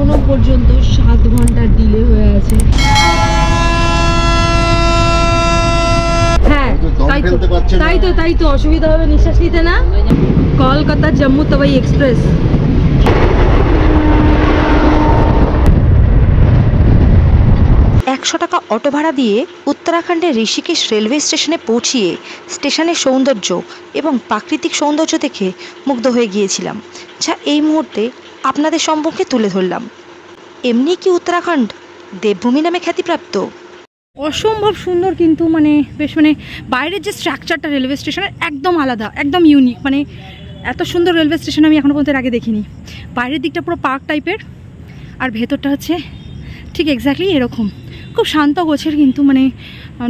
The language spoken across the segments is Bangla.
এখনো পর্যন্ত 7 ঘন্টা ডিলে হয়ে আছে। হ্যাঁ তাই তো অসুবিধা হবে নিঃশ্বাস নিতে না। কলকাতা জম্মু তাওয়াই এক্সপ্রেস। টাকা অটো ভাড়া দিয়ে উত্তরাখণ্ডের ঋষিকেশ রেলওয়ে স্টেশনে পৌঁছিয়ে স্টেশনের সৌন্দর্য এবং প্রাকৃতিক সৌন্দর্য দেখে মুগ্ধ হয়ে গিয়েছিলাম, যা এই মুহূর্তে আপনাদের সম্মুখে তুলে ধরলাম। এমনি কি উত্তরাখণ্ড দেবভূমি নামে খ্যাতিপ্রাপ্ত। অসম্ভব সুন্দর, কিন্তু মানে বেশ মানে বাইরের যে স্ট্রাকচারটা রেলওয়ে স্টেশনের একদম আলাদা, একদম ইউনিক। মানে এত সুন্দর রেলওয়ে স্টেশন আমি এখনও পর্যন্ত আগে দেখিনি। বাইরের দিকটা পুরো পার্ক টাইপের, আর ভেতরটা হচ্ছে ঠিক এক্স্যাক্টলি এরকম, খুব শান্ত গোছের। কিন্তু মানে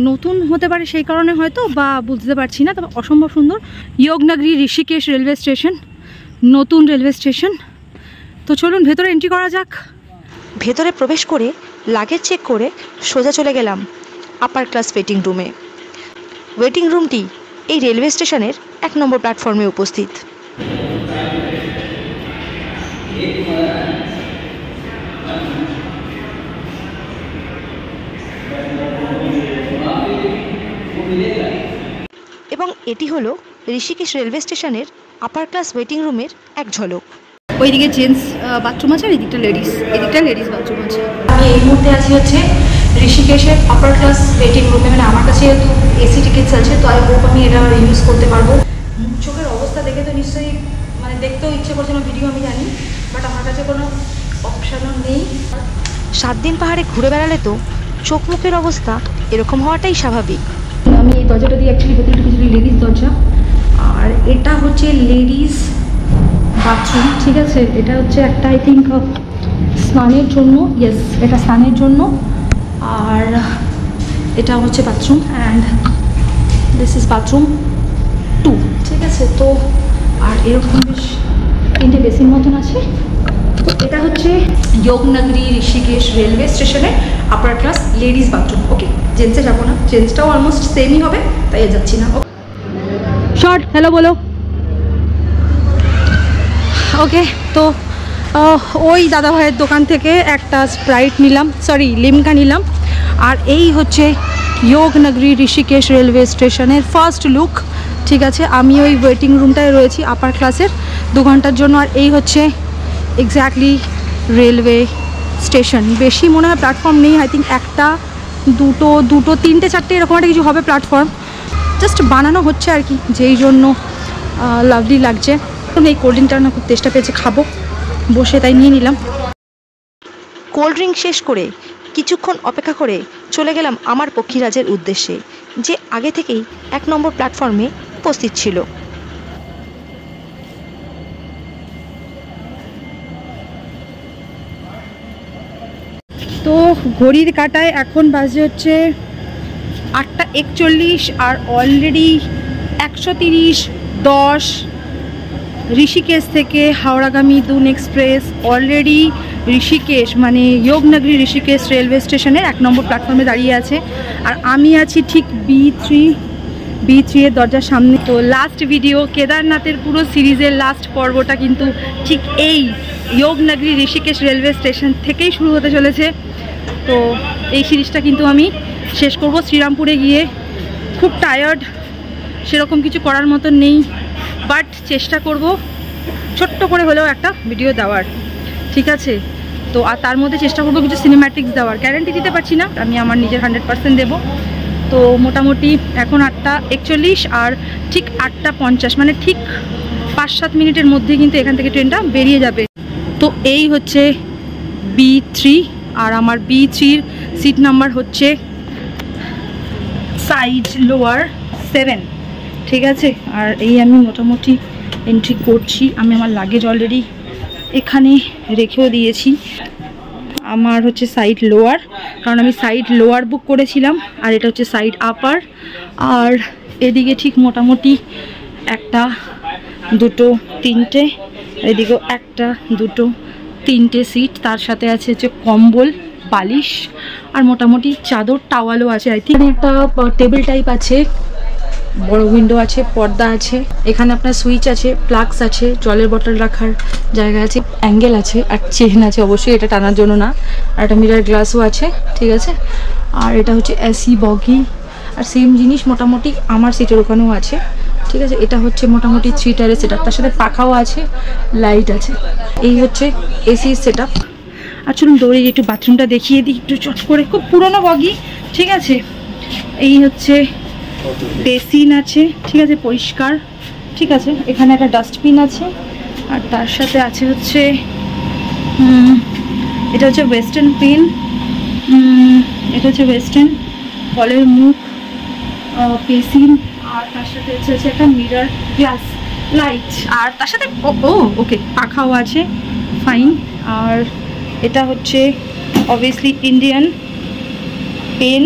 নতুন হতে পারে সেই কারণে হয়তো, বা বুঝতে পারছি না, তবে অসম্ভব সুন্দর। যোগনগরী ঋষিকেশ রেলওয়ে স্টেশন, নতুন রেলওয়ে স্টেশন। তো চলুন ভেতরে এন্ট্রি করা যাক। ভেতরে প্রবেশ করে লাগেজ চেক করে সোজা চলে গেলাম আপার ক্লাস ওয়েটিং রুমে। ওয়েটিং রুমটি এই রেলওয়ে স্টেশনের 1 নম্বর প্ল্যাটফর্মে উপস্থিত। এবং এটি হলো ঋষিকেশ রেলওয়ে স্টেশনের আপার ক্লাস ওয়েটিং রুমের এক ঝলক। ওইদিকে জেন্টস বাথরুম আছে, আর এদিকটা লেডিস বাথরুম আছে। আমি এই মুহূর্তে আছি হচ্ছে ঋষিকেশের আপার ক্লাস ওয়েটিং রুমে। মানে আমার কাছে যেহেতু এসি টিকিটস আছে, তো আই হোপ আমি এটা ইউজ করতে পারবো। চোখের অবস্থা দেখে তো নিশ্চয়ই মানে দেখতেও ইচ্ছে করছে না ভিডিও, আমি জানি, বাট আমার কাছে কোনো অপশানও নেই। 7 দিন পাহাড়ে ঘুরে বেড়ালে তো চোখ মুখের অবস্থা এরকম হওয়াটাই স্বাভাবিক। আমি এই দরজাটা দিয়ে অ্যাকচুয়ালি ভেতরে ঢুকেছিলাম, লেডিস দরজা, আর এটা হচ্ছে লেডিস বাথরুম। ঠিক আছে, এটা হচ্ছে একটা আই থিঙ্ক স্নানের জন্য, ইয়েস এটা স্নানের জন্য, আর এটা হচ্ছে bathroom, and this is bathroom 2। ঠিক আছে, তো আর এরকম বেশ 3টে বেসিন মতন আছে। তো এটা হচ্ছে যোগনগরী ঋষিকেশ রেলওয়ে স্টেশনে আপার ক্লাস লেডিস বাথরুম। ওকে, জেন্টসে যাবো না, জেন্টসটাও অলমোস্ট সেমই হবে, তাই যাচ্ছি না। শর্ট হ্যালো বলো। ওকে, তো ওই দাদা ভাইয়ের দোকান থেকে একটা স্প্রাইট নিলাম, সরি লিমকা নিলাম। আর এই হচ্ছে যোগনগরী ঋষিকেশ রেলওয়ে স্টেশনের ফার্স্ট লুক। ঠিক আছে, আমি ওই ওয়েটিং রুমটায় রয়েছি আপার ক্লাসের 2 ঘন্টার জন্য। আর এই হচ্ছে এক্স্যাক্টলি রেলওয়ে স্টেশন। বেশি মনে হয় প্ল্যাটফর্ম নেই, আই থিঙ্ক 1টা 2টো 3টে 4টে এরকম একটা কিছু হবে প্ল্যাটফর্ম, জাস্ট বানানো হচ্ছে আর কি, যেই জন্য লাভলি লাগছে। এই কোল্ড ড্রিঙ্কটা না খুব টেস্টটা পেয়েছে, খাবো বসে, তাই নিয়ে নিলাম। কোল্ড ড্রিঙ্ক শেষ করে কিছুক্ষণ অপেক্ষা করে চলে গেলাম আমার পক্ষীরাজের উদ্দেশ্যে, যে আগে থেকেই 1 নম্বর প্ল্যাটফর্মে উপস্থিত ছিল। তো ঘড়ির কাঁটায় এখন বাজে হচ্ছে 8টা 41, আর অলরেডি 130:10 ঋষিকেশ থেকে হাওড়াগামী দুন এক্সপ্রেস অলরেডি ঋষিকেশ মানে যোগনগরী ঋষিকেশ রেলওয়ে স্টেশনের 1 নম্বর প্ল্যাটফর্মে দাঁড়িয়ে আছে। আর আমি আছি ঠিক B3 এর দরজার সামনে। তো লাস্ট ভিডিও কেদারনাথের পুরো সিরিজের লাস্ট পর্বটা কিন্তু ঠিক এই যোগনগরী ঋষিকেশ রেলওয়ে স্টেশন থেকেই শুরু হতে চলেছে। তো এই সিরিজটা কিন্তু আমি শেষ করব শ্রীরামপুরে গিয়ে। খুব টায়ার্ড, সেরকম কিছু করার মতো নেই, বাট চেষ্টা করব ছোট্ট করে হলেও একটা ভিডিও দেওয়ার। ঠিক আছে, তো আর তার মধ্যে চেষ্টা করবো কিছু সিনেম্যাটিক্স দেওয়ার। গ্যারান্টি দিতে পারছি না, আমি আমার নিজের 100% দেবো। তো মোটামুটি এখন 8টা 41, আর ঠিক 8টা 50 মানে ঠিক 5-7 মিনিটের মধ্যে কিন্তু এখান থেকে ট্রেনটা বেরিয়ে যাবে। তো এই হচ্ছে B3, আর আমার B3-র সিট নাম্বার হচ্ছে সাইড লোয়ার 7। ঠিক আছে, আর এই আমি মোটামুটি এন্ট্রি করছি। আমি আমার লাগেজ অলরেডি এখানে রেখেও দিয়েছি। আমার হচ্ছে সাইড লোয়ার, কারণ আমি সাইড লোয়ার বুক করেছিলাম, আর এটা হচ্ছে সাইড আপার। আর এদিকে ঠিক মোটামুটি 1টা 2টো 3টে, এদিকেও 1টা 2টো 3টে সিট, তার সাথে আছে হচ্ছে কম্বল, বালিশ, আর মোটামুটি চাদর টাওয়ালও আছে। আই থিঙ্ক একটা টেবিল টাইপ আছে, বড় উইন্ডো আছে, পর্দা আছে, এখানে আপনার সুইচ আছে, প্লাগস আছে, জলের বোতল রাখার জায়গা আছে, অ্যাঙ্গেল আছে, আর চেন আছে অবশ্যই, এটা টানার জন্য না, আর একটা মিরর গ্লাসও আছে, ঠিক আছে। আর এটা হচ্ছে এসি বগি, আর সেম জিনিস মোটামুটি আমার সিটের ওখানেও আছে, ঠিক আছে। এটা হচ্ছে মোটামুটি 3 টায়ারের সেট আপ, তার সাথে পাখাও আছে, লাইট আছে। এই হচ্ছে এসি সেট আপ। আর চলুন দৌড়ে একটু বাথরুমটা দেখিয়ে দিই একটু চট করে, খুব পুরনো বগি, ঠিক আছে। এই হচ্ছে বেসিন আছে, ঠিক আছে, পরিষ্কার, ঠিক আছে। এখানে একটা ডাস্টবিন আছে, আর তার সাথে আছে হচ্ছে এটা হচ্ছে ওয়েস্টার্ন পেন, এটা হচ্ছে ওয়েস্টার্ন কলের মুখ, বেসিন, আর তার সাথে হচ্ছে একটা মিরর গ্লাস, লাইট, আর তার সাথে ওকে পাখাও আছে, ফাইন। আর এটা হচ্ছে obviously Indian pen,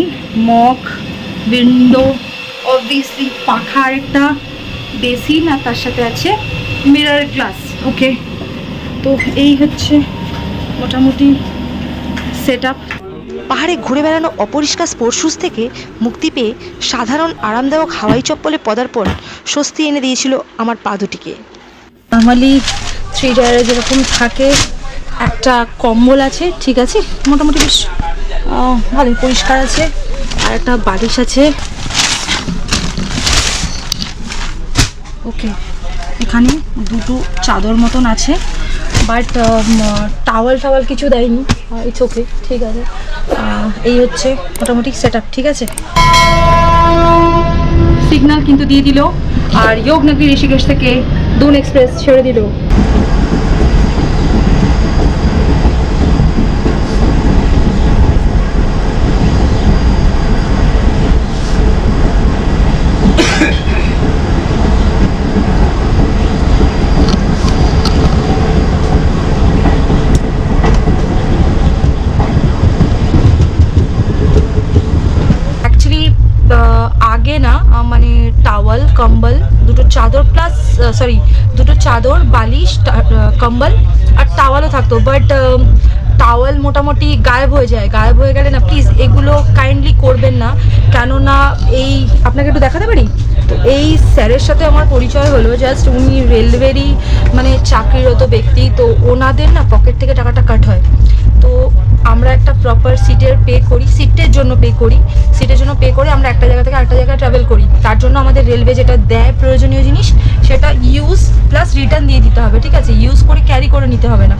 mug, window, obviously পাখা, একটা বেসিন, আর তার সাথে আছে মিরর গ্লাস, ওকে। তো এই হচ্ছে মোটামুটি সেট আপ। পাহাড়ে ঘুরে বেড়ানো অপরিষ্কার স্পোর্টস শুজ থেকে মুক্তি পেয়ে সাধারণ আরামদায়ক হাওয়াই চপ্পলে পদার্পণ স্বস্তি এনে দিয়েছিল আমার পা দুটিকে। নর্মালি 3 টায়ারে যেরকম থাকে, একটা কম্বল আছে, ঠিক আছে, মোটামুটি বেশ ভালোই পরিষ্কার আছে, আর একটা বালিশ আছে, ওকে। এখানে দুটো চাদর মতন আছে, বাট টাওয়াল কিছু দেয়নি, ইটস ওকে, ঠিক আছে। এই হচ্ছে মোটামুটি সেট আপ, ঠিক আছে। সিগন্যাল কিন্তু দিয়ে দিল, আর যোগনগরী ঋষিকেশ থেকে দুন এক্সপ্রেস ছেড়ে দিল। আগে না মানে টাওয়াল, কম্বল, দুটো চাদর প্লাস দুটো চাদর, বালিশ, কম্বল আর টাওয়ালও থাকতো, বাট টাওয়াল মোটামুটি গায়েব হয়ে যায়। গায়েব হয়ে গেলে না, প্লিজ এগুলো কাইন্ডলি করবেন না, কেননা এই আপনাকে একটু দেখাতে পারি তো, এই স্যারের সাথে আমার পরিচয় হলো জাস্ট, উনি রেলওয়েরই মানে চাকরিরত ব্যক্তি, তো ওনাদের না পকেট থেকে টাকাটা কাট হয়, তো আমরা একটা প্রপার সিটের জন্য পে করি, আমরা একটা জায়গা থেকে আরেকটা জায়গায় ট্রাভেল করি, তার জন্য আমাদের রেলওয়ে যেটা দেয় প্রয়োজনীয় জিনিস, সেটা ইউজ প্লাস রিটার্ন দিয়ে দিতে হবে, ঠিক আছে, ইউজ করে ক্যারি করে নিতে হবে না।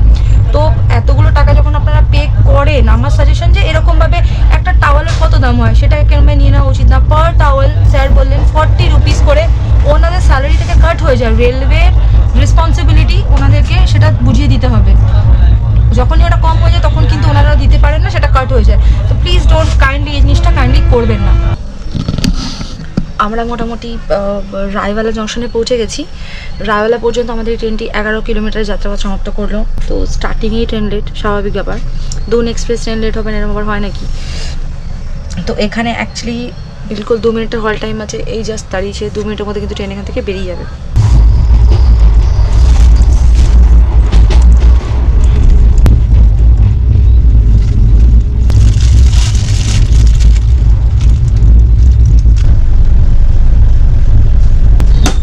তো এতগুলো টাকা যখন আপনারা পে করেন, আমার সাজেশন যে এরকমভাবে একটা টাওয়ালের কত দাম হয় সেটাকে কেমন নিয়ে নেওয়া উচিত না। পার টাওয়াল স্যার বললেন 40 রুপিস করে, ওনাদের স্যালারি থেকে কাট হয়ে যায়, রেলওয়ের রেসপন্সিবিলিটি ওনাদেরকে সেটা বুঝিয়ে দিতে হবে, যখনই ওটা কম হয়ে যায় তখন কিন্তু ওনারা দিতে পারেন না, সেটা কাট হয়ে যায়। তো প্লিজ ডোন্ট কাইন্ডলি এই জিনিসটা কাইন্ডলি করবেন না। আমরা মোটামুটি রায়ওয়ালা জংশনে পৌঁছে গেছি। রায়ওয়ালা পর্যন্ত আমাদের ট্রেনটি 11 কিলোমিটার যাত্রাপথ সমাপ্ত করলো। তো স্টার্টিংয়েই ট্রেন লেট, স্বাভাবিক ব্যাপার, দুন এক্সপ্রেস ট্রেন লেট হবে না এরকম আবার হয় নাকি। তো এখানে অ্যাকচুয়ালি বিলকুল 2 মিনিটের হল টাইম আছে, এই জাস্ট দাঁড়িয়েছে, 2 মিনিটের মধ্যে কিন্তু ট্রেন এখান থেকে বেরিয়ে যাবে।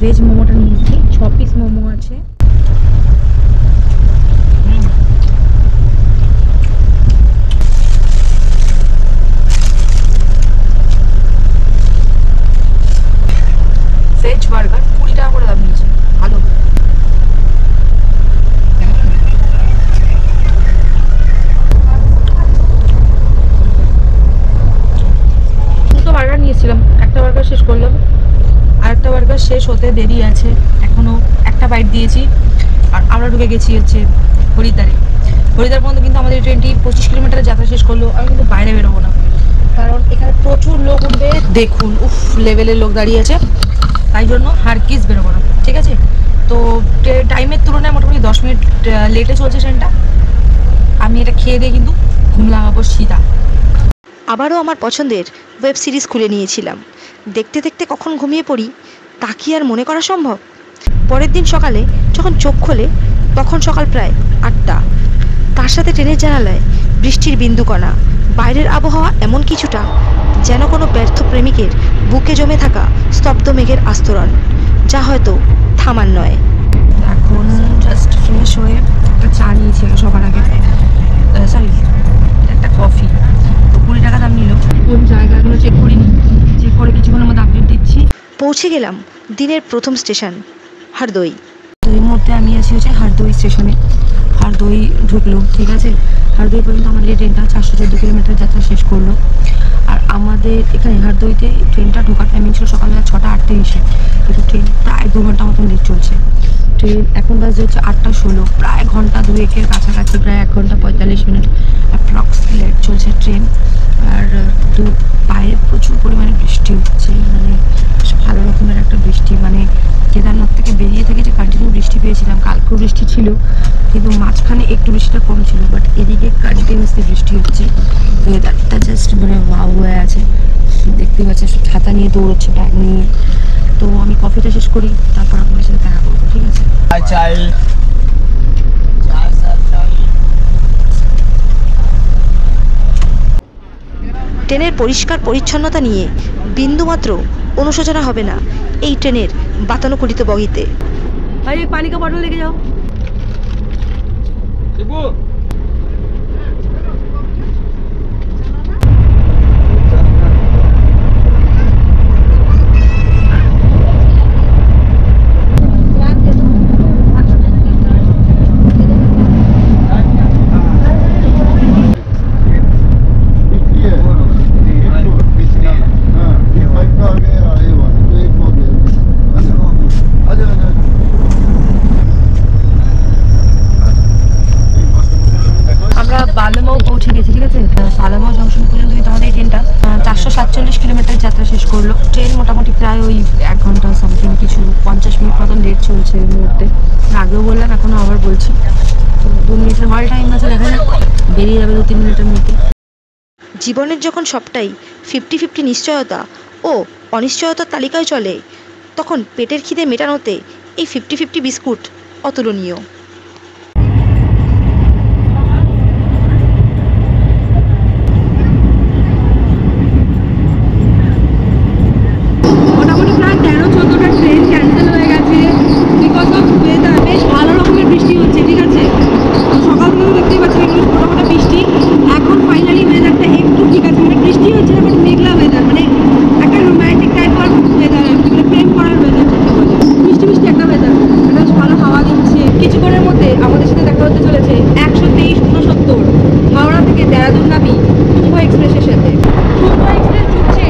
ভেজ মোমোটা নিয়েছি, 6 পিস মোমো আছে। ভেজ বার্গার 20 টাকা করে দাম নিয়েছে, ভালো। দুটো বার্গার নিয়েছিলাম, একটা বার্গার শেষ করলাম, আরেকটা বার্গার শেষ হতে দেরি আছে, এখনও একটা বাইট দিয়েছি। আর আমরা ঢুকে গেছি হচ্ছে হরিদ্বারে। হরিদ্বার পর্যন্ত কিন্তু আমাদের ট্রেনটি 25 কিলোমিটার যাত্রা শেষ করলো। আমি কিন্তু বাইরে বেরোবো না, কারণ এখানে প্রচুর লোক উঠবে, দেখুন উফ লেভেলের লোক দাঁড়িয়ে আছে, তাই জন্য হারকিস বেরোবো না, ঠিক আছে। তো টাইমের তুলনায় মোটামুটি 10 মিনিট লেটে চলছে ট্রেনটা। আমি এটা খেয়ে দিয়ে কিন্তু ঘুম লাগাবো সিধা। আবারও আমার পছন্দের ওয়েব সিরিজ খুলে নিয়েছিলাম। দেখতে দেখতে কখন ঘুমিয়ে পড়ি তা কি আর মনে করা সম্ভব। পরের দিন সকালে যখন চোখ খোলে তখন সকাল প্রায় 8টা। তার সাথে ট্রেনের জানালায় বৃষ্টির বিন্দুকণা, বাইরের আবহাওয়া এমন কিছুটা যেন কোনো ব্যর্থ প্রেমিকের বুকে জমে থাকা স্তব্ধ মেঘের আস্তরণ, যা হয়তো থামার নয়। এখন জাস্ট ফ্রেশ হয়ে একটা চা নিয়েছি সবার আগে, সরি একটা কফি, তো 20 টাকা দাম নিল। কোন জায়গাগুলো চেক করিনি, চেক করে কিছুক্ষণের মধ্যে আপডেট দিচ্ছি। পৌঁছে গেলাম দিনের প্রথম স্টেশন হারদই। তো এই মুহূর্তে আমি আছি হচ্ছে হারদই স্টেশনে। হারদই ঢুকলো, ঠিক আছে। হারদই পর্যন্ত আমাদের এই ট্রেনটা 414 কিলোমিটার যাত্রা শেষ করলো। আর আমাদের এখানে হারদইতে ট্রেনটা ঢোকার টাইমিং ছিল সকালবেলা 6টা 38, কিন্তু ট্রেন প্রায় 2 ঘন্টা মতন লেট চলছে। ট্রেন এখন বাজে হচ্ছে 8টা 16, প্রায় ঘন্টা 2-1-এর কাছাকাছি, প্রায় 1 ঘন্টা 45 মিনিট অ্যাপ্রক্স লেট চলছে ট্রেন। আর বাইরে প্রচুর পরিমাণে বৃষ্টি হচ্ছে, মানে ভালো রকমের একটা বৃষ্টি, মানে কেদারনাথ থেকে বেরিয়ে থেকে যে কন্টিনিউ বৃষ্টি পেয়েছিলাম, কালকেও বৃষ্টি ছিল, কিন্তু মাঝখানে একটু বৃষ্টিটা কম ছিল, বাট এদিকে কন্টিনিউসলি বৃষ্টি হচ্ছে। ওয়েদারটা জাস্ট মানে ওয়াও হয়ে আছে, দেখতে পাচ্ছি সব ছাতা নিয়ে দৌড়চ্ছে, ব্যাগ নিয়ে। তো আমি কফিটা শেষ করি, তারপর আপনার সাথে দেখা করবো, ঠিক আছে। ট্রেনের পরিষ্কার পরিচ্ছন্নতা নিয়ে বিন্দুমাত্র অনুশোচনা হবে না এই ট্রেনের বাতানুকূলিত বগিতে। আরে পানি কা বটল লেকে যাও। সালামাও পৌঁছে গেছি, ঠিক আছে। সালামাও জংশন পর্যন্ত কিন্তু আমাদের এই ট্রেনটা 447 কিলোমিটার যাত্রা শেষ করলো। ট্রেন মোটামুটি প্রায় ওই 1 ঘন্টা সামথিং কিছু 50 মিনিট মতন লেট চলছে এই মুহূর্তে। আগেও বললাম, এখনও আবার বলছি। তো 2 মিনিটের হল টাইম আছে, দেখা যাক বেরিয়ে যাবে 2-3 মিনিটের মধ্যে। জীবনের যখন সবটাই 50-50 নিশ্চয়তা ও অনিশ্চয়তার তালিকায় চলে, তখন পেটের খিদে মেটানোতে এই 50-50 বিস্কুট অতুলনীয়। মোটামুটি প্রায় 13-14টা ট্রেন ক্যান্সেল হয়ে গেছে বিকজ অফ ওয়েদার। বেশ ভালো রকমের বৃষ্টি হচ্ছে, ঠিক আছে। তো সকাল থেকে দেখতেই পাচ্ছি মোটামুটি বৃষ্টি। এখন ফাইনালি ওয়েদারটা একটু ঠিক আছে, মানে বৃষ্টি হচ্ছে না, বাট মেঘলা ওয়েদার, মানে একটা রোম্যান্টিক টাইপের ওয়েদার আর কি, মানে প্রেম করার ওয়েদার যাকে বলে। মিষ্টি মিষ্টি একটা ওয়েদার, একটা বেশ ভালো হাওয়া দিচ্ছে। কিছুক্ষণের মধ্যে আমাদের সাথে দেখা হতে চলেছে 123-69 হাওড়া থেকে দেরাদুনগামী কুম্ভ এক্সপ্রেসের সাথে। কুম্ভ এক্সপ্রেস ঢুকছে।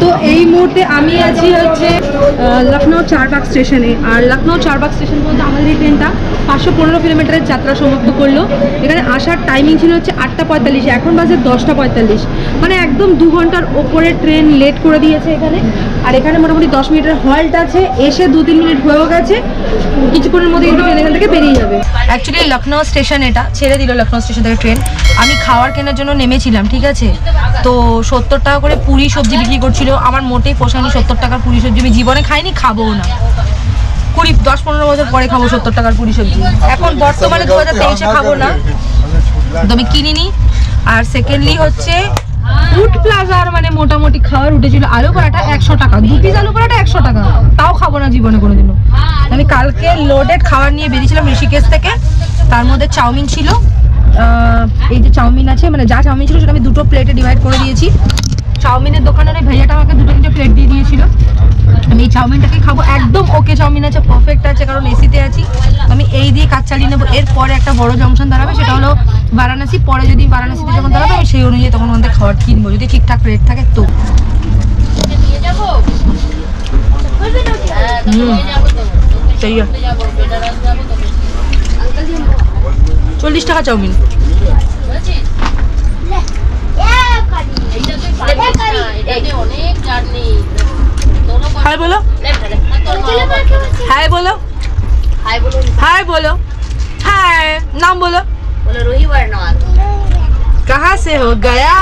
তো এই মুহূর্তে আমি আছি হচ্ছে লখনৌ চারবাগ স্টেশনে। আর লখনৌ চারবাগ স্টেশন পর্যন্ত আমাদের এই ট্রেনটা 515 কিলোমিটারের যাত্রা সমাপ্ত করলো। এখানে আসার টাইমিং ছিল হচ্ছে 8টা 45, এখন বাজে 10টা 45, মানে একদম 2 ঘন্টার ওপরে ট্রেন লেট করে দিয়েছে এখানে। আর এখানে মোটামুটি 10 মিনিটের হল্ট আছে, এসে 2-3 মিনিট হয়েও গেছে। কিছুক্ষণের মধ্যে কিন্তু ট্রেন এখান থেকে বেরিয়ে যাবে। অ্যাকচুয়ালি লখনৌ স্টেশন এটা ছেড়ে দিল, লখনৌ স্টেশন থেকে ট্রেন। আমি খাওয়ার কেনার জন্য নেমেছিলাম, ঠিক আছে। তো 70 টাকা করে পুরি সবজি বিক্রি করছিল, আমার মোটেই পোষায়নি 70 টাকার পুরি সবজি। আমি জীবনে খাইনি, খাবোও না। 10-15 বছর পরে খাবো 70 টাকার পুরি সবজি, এখন বর্তমানে 2023-এ খাবো না, তো আমি কিনিনি। আর সেকেন্ডলি হচ্ছে ফুড প্লাজার মানে মোটামুটি খাওয়ার উঠেছিল আলু পরাটা 100 টাকা, 2 পিস আলু পরাটা 100 টাকা, তাও খাবো না জীবনে কোনোদিনও। আমি কালকে লোডেড খাবার নিয়ে বেরিয়েছিলাম ঋষিকেশ থেকে, তার মধ্যে চাউমিন ছিল। এই যে চাউমিন আছে, মানে যা চাউমিন ছিল সেটা আমি 2টো প্লেটে ডিভাইড করে দিয়েছি। চাউমিনের দোকানের ওই ভাইয়াটা আমাকে 2-3টে প্লেট দিয়ে দিয়েছিল। আমি এই চাউমিনটাকে খাবো, একদম ওকে চাউমিন আছে, পারফেক্ট আছে, কারণ এসিতে আছি। আমি এই দিয়ে কাজ চালিয়ে নেবো। এরপরে একটা বড় জংশন দাঁড়াবে, সেটা হলো বারাণসী। পরে যদি বারাণসীতে যখন দাঁড়াবে আমি সেই অনুযায়ী তখন আমাদের খাবার কিনবো, যদি ঠিকঠাক রেট থাকে তো। सही है 40 টাকা চাউমিন हाय बोलो हाय बोलो हाय बोलो हाय नाम बोलो रूही वर्णवाल कहाँ से हो गया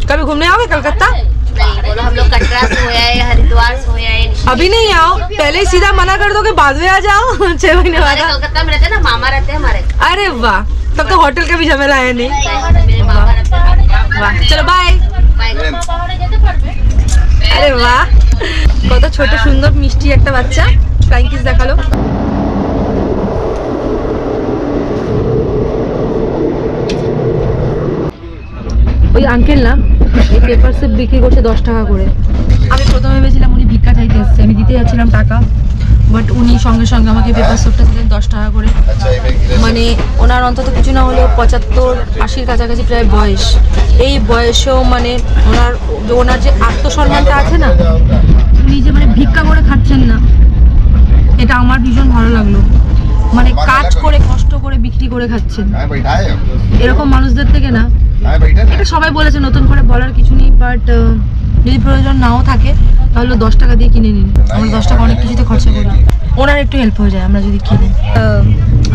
कभी घूमने आओगे कलकत्ता नहीं बोलो हम लोग कटरा से हो आए हरिद्वार से हो आए अभी नहीं आओ पहले ही सीधा मना कर दो कि बाद में आ जाओ 6 महीने बाद आओ। कलकत्ता में रहते हैं ना मामा रहते हैं हमारे अरे वाह तब तो होटल का भी झमेला है नहीं मेरे मामा रहते हैं वाह चलो बाय बाय আরে বাহ কত ছোট সুন্দর মিষ্টি একটা বাচ্চা ফ্লাইং কিস দেখালো ওই আঙ্কেল না এই পেপার সিপ বিক্রি করছে 10 টাকা করে আমি প্রথমে ভেবেছিলাম উনি ভিক্ষা চাইতে এসেছে আমি দিতে যাচ্ছিলাম টাকা বাট উনি সঙ্গে সঙ্গে আমাকে পেপার সিপটা দিলেন 10 টাকা করে মানে ওনার অন্তত কিছু না হলেও 75-80 কাছাকাছি প্রায় বয়স এই বয়সেও মানে ওনার যে আত্মসম্মানটা আছে না উনি যে মানে ভিক্ষা করে খাচ্ছেন না এটা আমার ভীষণ ভালো লাগলো মানে কাজ করে কষ্ট করে বিক্রি করে খাচ্ছেন এরকম মানুষদের থেকে না এটা সবাই বলেছে নতুন করে বলার কিছু নেই বাট যদি প্রয়োজন নাও থাকে তাহলে 10 টাকা দিয়ে কিনে নিন আমরা 10 টাকা অনেক কিছুতে খরচা করি ওনার একটু হেল্প হয়ে যায় আমরা যদি কিনি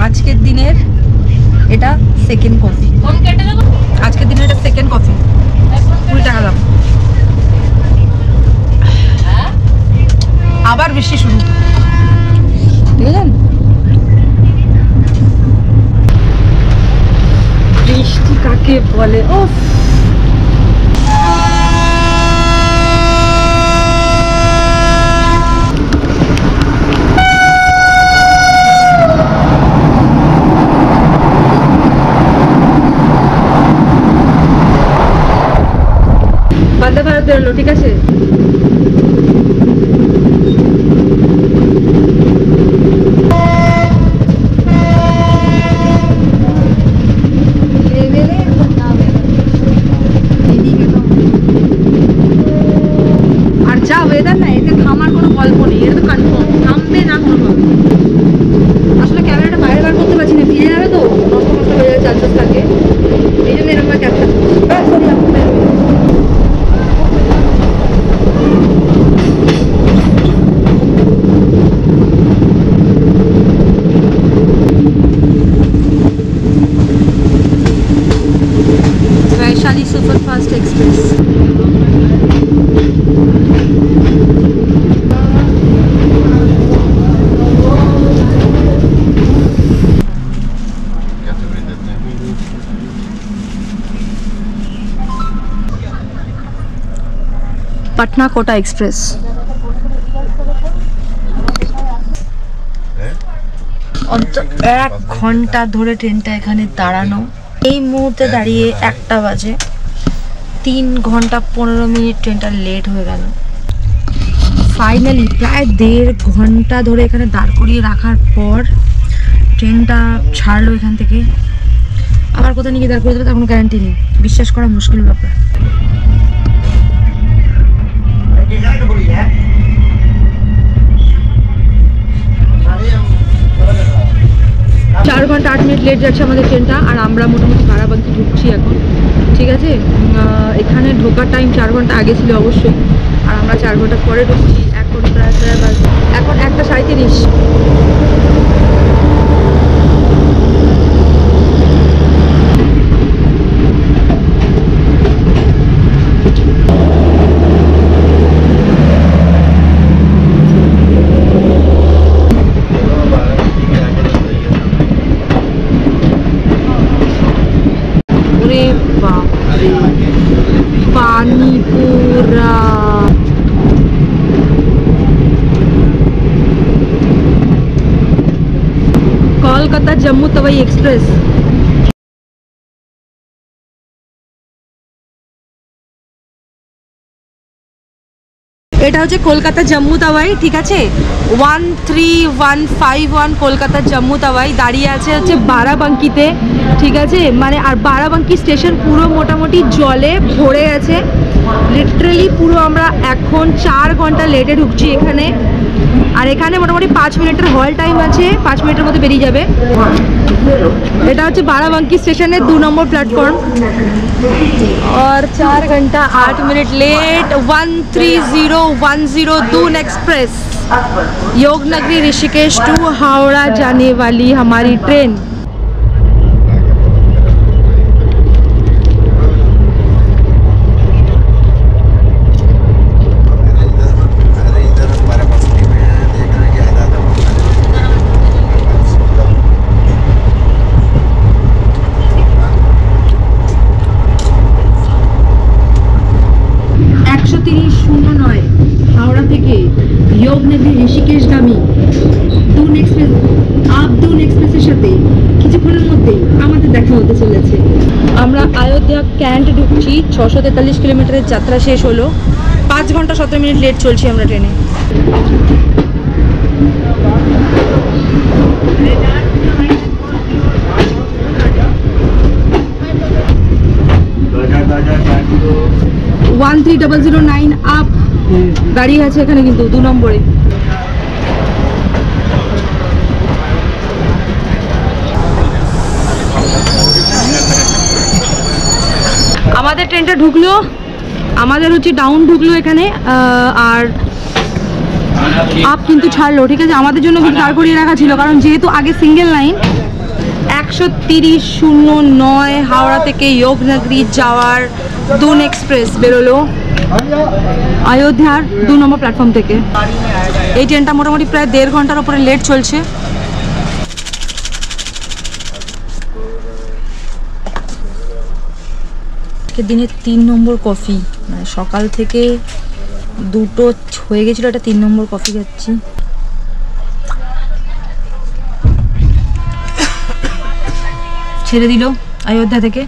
আজকের দিনের এটা সেকেন্ড কফি আজকের দিনের এটা সেকেন্ড কফি 20 টাকা দাম আবার বৃষ্টি শুরু বুঝলেন বৃষ্টি কাকে বলে ও বন্দে ভারত বেরোলো ঠিক আছে আর যা ওয়েদার না এতে থামার কোনো গল্প নেই এটা তো কনফার্ম থামবে না কোনো আসলে ক্যামেরাটা বাইরে বার করতে পারছি না ফিরে যাবে তো নষ্ট নষ্ট হয়ে যাওয়ার চান্সেস থাকে এই জন্য এরকম capture Vaishali superfast express Patna Kota express অন্তত 1 ঘন্টা ধরে ট্রেনটা এখানে দাঁড়ানো এই মুহূর্তে দাঁড়িয়ে 1টা বাজে 3 ঘন্টা 15 মিনিট ট্রেনটা লেট হয়ে গেল ফাইনালি প্রায় 1.5 ঘন্টা ধরে এখানে দাঁড় করিয়ে রাখার পর ট্রেনটা ছাড়লো এখান থেকে আবার কোথায় নিয়ে দাঁড় করে দেবে তার কোনো গ্যারান্টি নেই বিশ্বাস করা মুশকিল ব্যাপার 4 ঘন্টা 8 মিনিট লেট যাচ্ছে আমাদের ট্রেনটা আর আমরা মোটামুটি বারাবাঙ্কি ঢুকছি এখন ঠিক আছে এখানে ঢোকার টাইম 4 ঘন্টা আগে ছিল অবশ্যই আর আমরা 4 ঘন্টা পরে ঢুকছি এখন প্রায় এখন 1:37 पानी पूरा कोलकाता जम्मू तवाई एक्सप्रेस এটা হচ্ছে কলকাতা জম্মু তাওয়াই, ঠিক আছে, 13151 কলকাতা জম্মু তাওয়াই। দাঁড়িয়ে আছে হচ্ছে বারাবাঙ্কিতে, ঠিক আছে, মানে আর বারাবাঙ্কি স্টেশন পুরো মোটামুটি জলে ভরে গেছে লিটারেলি। পুরো আমরা এখন 4 ঘন্টা লেটে ঢুকছি এখানে, আর এখানে মোটামুটি 5 মিনিটের হল টাইম আছে, 5 মিনিটের মধ্যে বেরিয়ে যাবে। এটা হচ্ছে বারাবাঙ্কি স্টেশনের 2 নম্বর প্ল্যাটফর্ম, और 4 घंटा 8 minute late 13010 Doon express Yognagari Rishikesh to Howrah जाने वाली हमारी ट्रेन। হাওড়া থেকে যোগনগরী ঋষিকেশগামী দুন এক্সপ্রেস, আপ দুন এক্সপ্রেসের সাথে কিছুক্ষণের মধ্যেই আমাদের দেখা হতে চলেছে। আমরা অযোধ্যা ক্যান্ট ঢুকছি, 643 কিলোমিটারের যাত্রা শেষ হলো, 5 ঘন্টা 17 মিনিট লেট চলছি আমরা ট্রেনে। ওয়ান 3009 আপ গাড়ি আছে এখানে কিন্তু 2 নম্বরে। আমাদের ট্রেনটা ঢুকলো, আমাদের হচ্ছে ডাউন ঢুকলো এখানে, আর আপ কিন্তু ছাড়লো, ঠিক আছে। আমাদের জন্য কিন্তু দাঁড় করিয়ে রাখা ছিল, কারণ যেহেতু আগে সিঙ্গেল লাইন। 13009 হাওড়া থেকে যোগনগরী যাওয়ার দুন এক্সপ্রেস বেরোলো অযোধ্যার 2 নম্বর প্ল্যাটফর্ম থেকে। এই ট্রেনটা মোটামুটি প্রায় 1.5 ঘন্টার উপরে লেট চলছে। দিনে 3 নম্বর কফি, মানে সকাল থেকে 2টো হয়ে গেছিলো, এটা 3 নম্বর কফি খাচ্ছি। ছেড়ে দিল অযোধ্যা থেকে।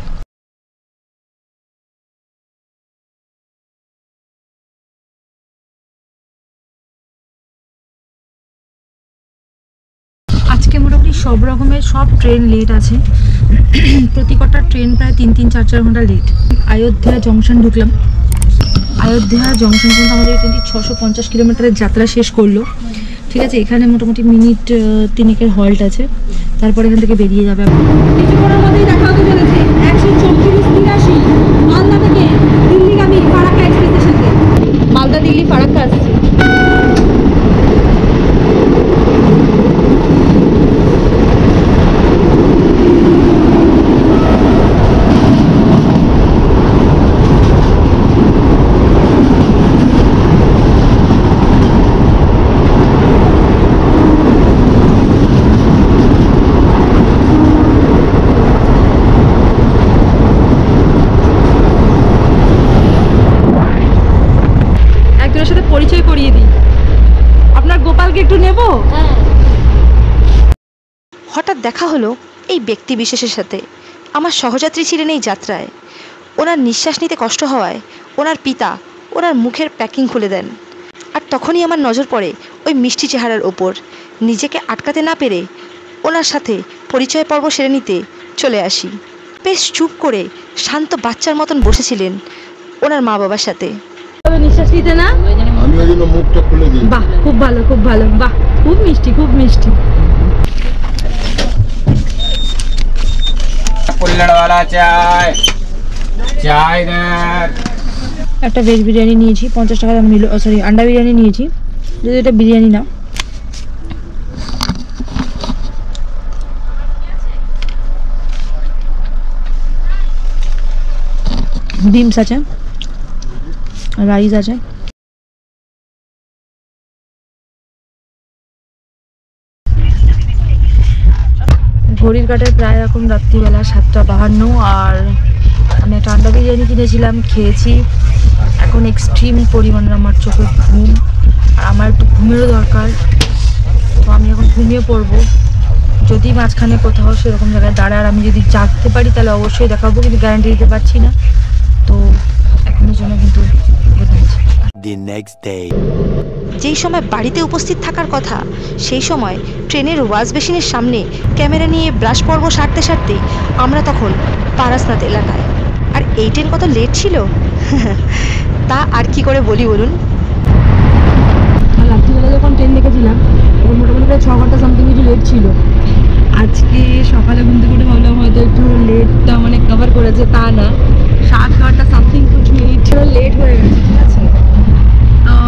আজকে মোটামুটি সব রকমের সব ট্রেন লেট আছে, প্রতি কটা ট্রেন প্রায় 3-4 ঘন্টা লেট। অযোধ্যা জংশন ঢুকলাম, অযোধ্যা জংশন পর্যন্ত আমাদের ট্রেনটি 650 কিলোমিটারের যাত্রা শেষ করলো, ঠিক আছে। এখানে মোটামুটি মিনিট 3 হল্ট আছে, তারপর এখান থেকে বেরিয়ে যাবে। কিছুক্ষণের মধ্যেই দেখা হতে চলেছে 134-83 মালদা থেকে দিল্লিগামী ফারাক্কা এক্সপ্রেসের সাথে। মালদা দিল্লি ফারাক্কা আসছে। পরিচয় করিয়ে দিই, আপনার গোপালকে একটু নেব। হঠাৎ দেখা হলো এই ব্যক্তি বিশেষের সাথে। আমার সহযাত্রী ছিলেন এই যাত্রায়। ওনার নিঃশ্বাস নিতে কষ্ট হওয়ায় ওনার পিতা ওনার মুখের প্যাকিং খুলে দেন, আর তখনই আমার নজর পড়ে ওই মিষ্টি চেহারার ওপর। নিজেকে আটকাতে না পেরে ওনার সাথে পরিচয় পর্ব সেরে নিতে চলে আসি। বেশ চুপ করে শান্ত বাচ্চার মতন বসেছিলেন ওনার মা বাবার সাথে। নিঃশ্বাস নিতে না, আমি ওই জন্য মুখটা খুলে দিই। বাহ, খুব ভালো, খুব ভালো, বাহ, খুব মিষ্টি, খুব মিষ্টি। कुल्हड़ চাই চাই দেন। একটা ভেজ বিরিয়ানি নিয়েছি, 50 টাকা দাম নিল। সরি, আন্ডা বিরিয়ানি নিয়েছি, যদি এটা বিরিয়ানি না। বিমস আছে, রাইস আছে। ঘড়ির কাঁটায় প্রায় এখন রাত্রিবেলা 7:52, আর আমি একটা আন্ডা বিরিয়ানি কিনেছিলাম, খেয়েছি। এখন এক্সট্রিম পরিমাণের আমার চোখে ঘুম, আর আমার একটু ঘুমেরও দরকার, তো আমি এখন ঘুমিয়ে পড়বো। যদি মাঝখানে কোথাও সেরকম জায়গায় দাঁড়ায় আর আমি যদি জাগতে পারি তাহলে অবশ্যই দেখাবো, কিন্তু গ্যারান্টি দিতে পারছি না। তো এখনের জন্য কিন্তু The next day. যেই সময় বাড়িতে উপস্থিত থাকার কথা সেই সময় ট্রেনের ওয়াশ বেসিনের সামনে ক্যামেরা নিয়ে ব্রাশ পর্ব সারতে সারতেই আমরা তখন পারাসনাথ এলাকায়। আর এই ট্রেন কত লেট ছিল তা আর কি করে বলি বলুন। রাত্রিবেলা যখন ট্রেন দেখেছিলাম তখন মোটামুটি প্রায় 6 ঘন্টা সামথিং কিছু লেট ছিল। আজকে সকালে ঘুম থেকে উঠে ভাবলাম হয়তো একটু লেটটা মানে কভার করেছে, তা না, 7 ঘন্টা সামথিং কিছু লেট হয়ে গেছে। ঠিক আছে,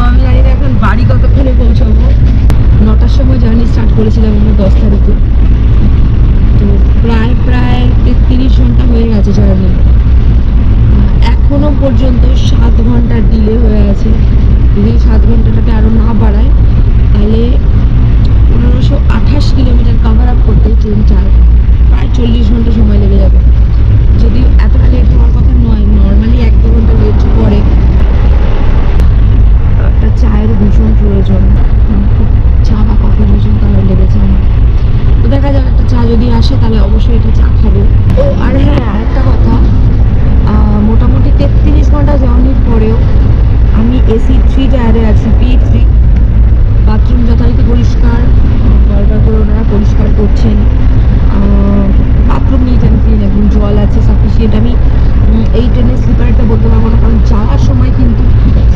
আমি জানি না এখন বাড়ি কতক্ষণে পৌঁছাবো। 9টার সময় জার্নি স্টার্ট করেছিলাম আমরা 10 তারিখে, তো প্রায় 33 ঘন্টা হয়ে গেছে জার্নি। এখনো পর্যন্ত 7 ঘন্টার ডিলে হয়ে আছে। যদি 7 ঘন্টাটাকে আরও না বাড়ায় তাহলে 1528 কিলোমিটার কভার আপ করতে ট্রেনটার প্রায় 40 ঘন্টা সময় লেগে যাবে। যদি এতটা লেট হওয়ার কথা নয়, নর্মালি 1-2 ঘন্টা লেট পরে। একটা চায়ের ভীষণ প্রয়োজন, চা বা কফি ভীষণ তাহলে লেগেছে আমার। তো দেখা যাক, একটা চা যদি আসে তাহলে অবশ্যই এটা চা খাবো। ও আর হ্যাঁ, আরেকটা কথা, মোটামুটি 33 ঘন্টা জার্নির পরেও আমি এসি 3 টায়ারে আছি, P3। বাথরুম যথারীতি পরিষ্কার, বারবার করে ওনারা পরিষ্কার করছেন। বাথরুম নিট অ্যান্ড ক্লিন, এখন জল আছে সাফিসিয়েন্ট। আমি এই ট্রেনের স্লিপারটা বলতে পারবো না, কারণ যাওয়ার সময় কিন্তু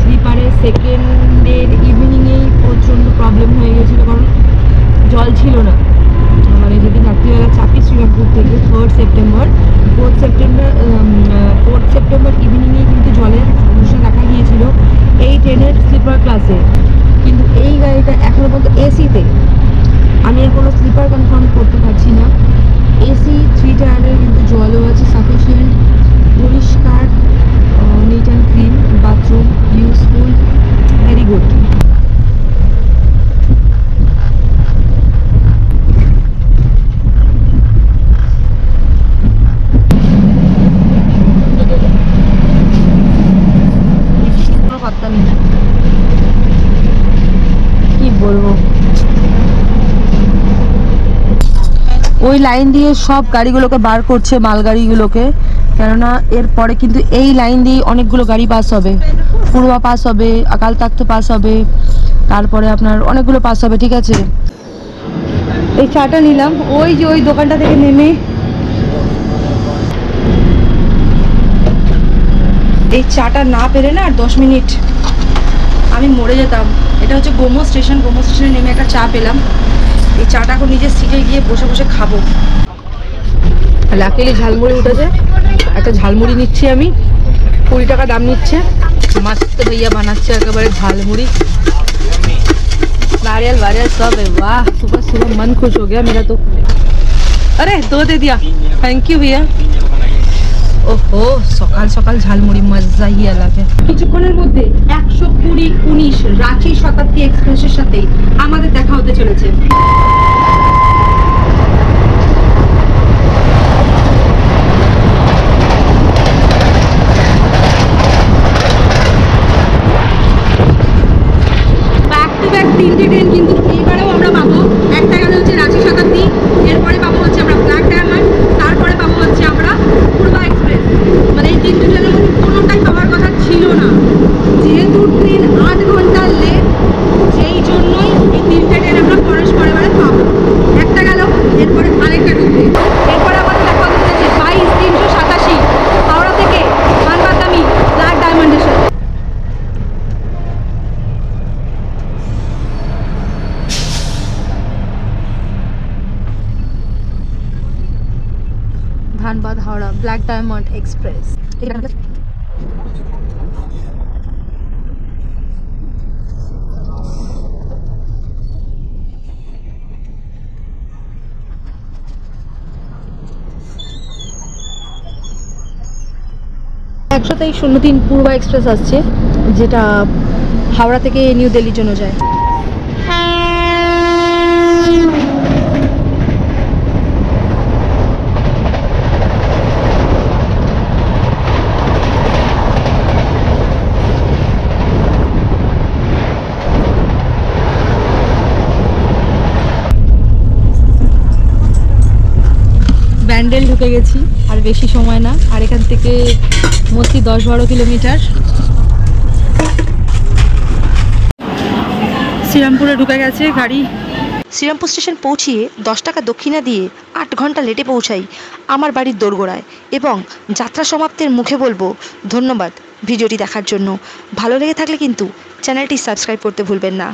স্লিপারে সেকেন্ডের ইভিনিংয়েই প্রচণ্ড প্রবলেম হয়ে গেছিলো, কারণ জল ছিল না। মানে যেদিন রাত্রিবেলা চাপি শ্রীরামপুর থেকে 4 সেপ্টেম্বর ইভিনিংয়ে কিন্তু জলের সমস্যা দেখা গিয়েছিল এই ট্রেনের স্লিপার ক্লাসে। কিন্তু এই গাড়িটা এখনও পর্যন্ত এসিতে, আমি এর কোনো স্লিপার কনফার্ম করতে পারছি না। এসি 3 টায়ারের কিন্তু জলও আছে সাফিসিয়েন্ট, পরিষ্কার, neat and clean, bathroom useful, very good. কোনো পাত্তা নেই, কি বলবো। ওই লাইন দিয়ে সব গাড়িগুলোকে বার করছে, মালগাড়িগুলোকে, কেননা এরপরে কিন্তু এই লাইন দিয়ে অনেকগুলো গাড়ি পাস হবে। পূর্বা পাস হবে, আকাল তাক্ত পাস হবে, তারপরে আপনার অনেকগুলো পাস হবে। ঠিক আছে, এই চাটা নিলাম ওই যে ওই দোকানটা থেকে নেমে। এই চাটা না পেলে না আর 10 মিনিট আমি মরে যেতাম। এটা হচ্ছে গোমো স্টেশন, গোমো স্টেশনে নেমে একটা চা পেলাম। এই চাটা এখন নিজের সিটে গিয়ে বসে বসে খাবো। লাকিলি ঝালমুড়ি উঠেছে, একটা ঝালমুড়ি নিচ্ছি আমি, 20 টাকা দাম নিচ্ছে। मस्त भैया बनाচ্ছে একেবারে ঝালমুড়ি, नारियल वारियल सब है। वाह, सुबह सुबह मन खुश हो गया मेरा तो। अरे 2 दे दिया, थैंक यू भैया। ओहो, সকাল সকাল ঝালমুড়ি মজাই আলাদা। কিছুক্ষণের মধ্যে 120-19 রাঁচি শতাব্দী এক্সপ্রেসের সাথে আমাদের দেখা হতে চলেছে। ব্যাক টু ব্যাক 3টে ট্রেন কিন্তু এইবারেও আমরা পাবো। একটা গেলে হচ্ছে রাঁচি শতাব্দী, এরপরে পাবো হচ্ছে আমরা ব্ল্যাক ডায়মন্ড, তারপরে পাবো হচ্ছে আমরা পূর্বা এক্সপ্রেস। মানে এই 3টে ট্রেনের মধ্যে কোনোটাই পাওয়ার কথা ছিল না। যেহেতু ট্রেন 8 ঘন্টা লেট, সেই জন্যই এই 3টে ট্রেন আমরা পরে পাবো। একটা গেল, এরপরে আরেকটা ঢুকবে। এরপরে আমাদের দেখা হচ্ছে 22-387 হাওড়া থেকে মানবাদামি ব্ল্যাক ডায়মন্ডের সাথে। Dhanbad Howrah black diamond express. একশো 03 পূর্বা এক্সপ্রেস আসছে, যেটা হাওড়া থেকে নিউ দিল্লির জন্য যায়। ব্যান্ডেল ঢুকে গেছি, আর বেশি সময় না। আর এখান থেকে মোটই 10-12 কিলোমিটার। শ্রীরামপুরে ঢুকে গেছে গাড়ি। শ্রীরামপুর স্টেশন পৌঁছিয়ে 10 টাকা দক্ষিণা দিয়ে 8 ঘন্টা লেটে পৌঁছাই আমার বাড়ির দোরগোড়ায়, এবং যাত্রা সমাপ্তির মুখে বলবো ধন্যবাদ ভিডিওটি দেখার জন্য। ভালো লেগে থাকলে কিন্তু চ্যানেলটি সাবস্ক্রাইব করতে ভুলবেন না।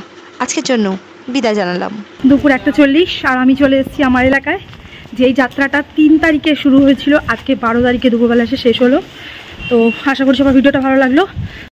আজকের জন্য বিদায় জানালাম। দুপুর 1:40 আর আমি চলে এসেছি আমার এলাকায়। যে এই যাত্রাটা 3 তারিখে শুরু হয়েছিল, আজকে 12 তারিখে দুপুরবেলা এসে শেষ হলো। তো আশা করি সবার ভিডিওটা ভালো লাগলো।